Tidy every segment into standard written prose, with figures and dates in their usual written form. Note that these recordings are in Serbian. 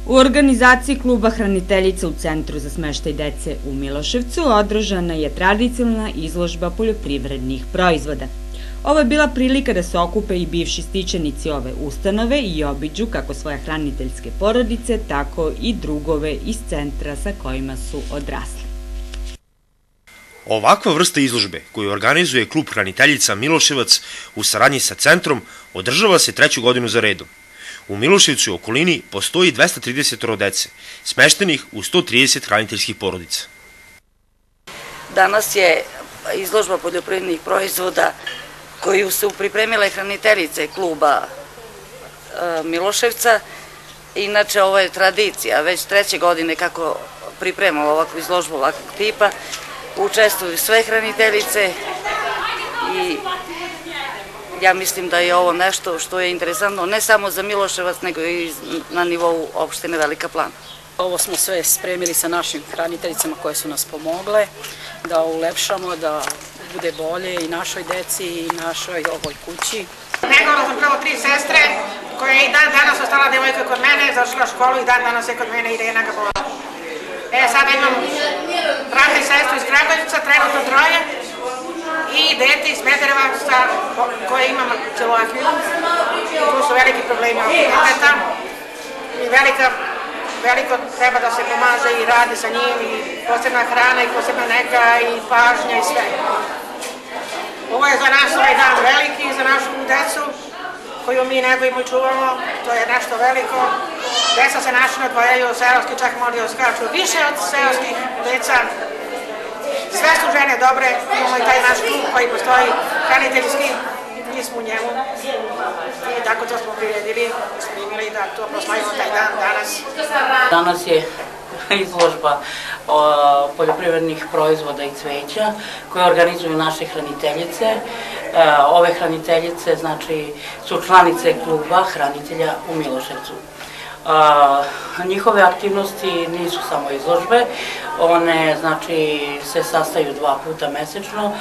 U organizaciji kluba Hraniteljica u Centru za smeštaj dece u Miloševcu održana je tradicionalna izložba poljoprivrednih proizvoda. Ovo je bila prilika da se okupe i bivši stičenici ove ustanove i obiđu kako svoje hraniteljske porodice, tako i drugove iz centra sa kojima su odrasli. Ovakva vrsta izložbe koju organizuje klub Hraniteljica Miloševac u saradnji sa centrom održava se 3. godinu za redom. U Miloševcu i okolini postoji 230 dece, smeštenih u 130 hraniteljskih porodica. Danas je izložba poljoprivrednih proizvoda koju su pripremile hraniteljice kluba Miloševca. Inače, ovo je tradicija, već 3. godine kako pripremamo ovakvu izložbu ovakvog tipa. Učestvuju sve hraniteljice i ja mislim da je ovo nešto što je interesantno ne samo za Miloševac, nego i na nivou opštine Velika Plana. Ovo smo sve spremili sa našim hraniteljicama koje su nas pomogle da ulepšamo, da bude bolje i našoj deci i našoj ovoj kući. Negovala sam prvo 3 sestre koja je i dan danas ostala devojka kod mene, završila školu i dan danas je kod mene ide jednaka bolest. Sada imam brata i sestru iz Kragujevca, trenutno 3 i dete iz Smedereva koje imam celoakiju. Tu su veliki problemi oko djeteta i veliko treba da se pomaže i radi sa njim i posebna hrana i posebna nega i pažnja i sve. Ovo je za nas ovaj dan veliki, za našu decu koju mi negujemo i čuvamo, to je nešto veliko. Deca se naši odvojaju, seoski čak možda oskaču više od seoskih deca. Sve su žene dobre, imamo i taj naš klub koji postoji hraniteljski, mi smo u njemu i tako to smo priredili, snimili da to proslavimo taj dan danas. Danas je izložba poljoprivrednih proizvoda i cveća koje organizuju naše hraniteljice. Ove hraniteljice znači su članice kluba hranitelja u Miloševcu. Njihove aktivnosti nisu samo izložbe, one znači se sastaju 2 puta mesečno,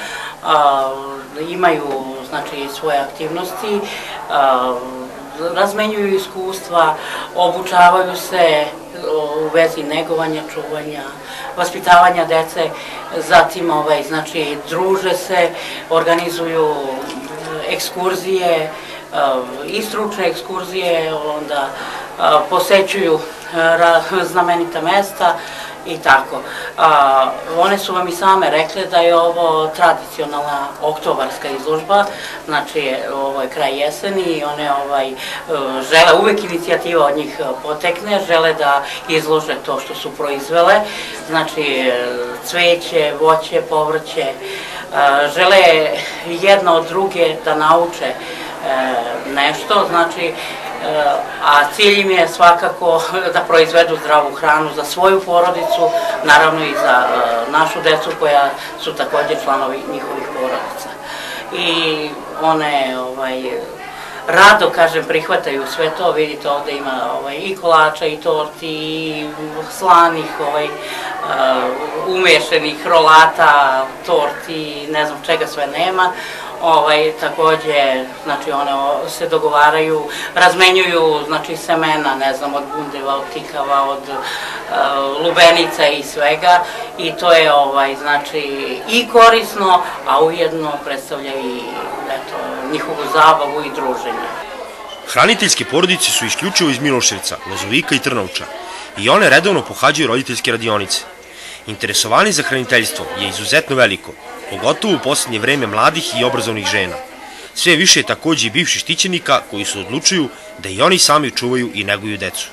imaju znači svoje aktivnosti, razmenjuju iskustva, obučavaju se u vezi negovanja, čuvanja, vaspitavanja dece, zatim znači druže se, organizuju ekskurzije, i stručne ekskurzije, onda posećuju znamenita mesta i tako. One su vam i same rekle da je ovo tradicionalna oktobarska izložba, znači ovo je kraj jeseni i one žele, uvek inicijativa od njih potekne, žele da izlože to što su proizvele, znači cveće, voće, povrće, žele jedna od druge da nauče nešto, znači, a cilj im je svakako da proizvedu zdravu hranu za svoju porodicu, naravno i za našu decu koja su također članovi njihovih porodica. I one rado, kažem, prihvataju sve to, vidite ovde ima i kolača i torti i slanih, umešenih rolata, torti, ne znam čega sve nema. Takođe, znači one se dogovaraju, razmenjuju znači semena, ne znam, od bundeva, od tikava, od lubenica i svega i to je znači i korisno, a ujedno predstavlja i njihovu zabavu i druženje. Hraniteljske porodice su isključivo iz Miloševca, Lozovika i Trnovča i one redovno pohađaju roditeljske radionice. Interesovanje za hraniteljstvo je izuzetno veliko, pogotovo u posljednje vreme mladih i obrazovnih žena. Sve više je takođe i bivših štićenika koji se odlučuju da i oni sami čuvaju i neguju decu.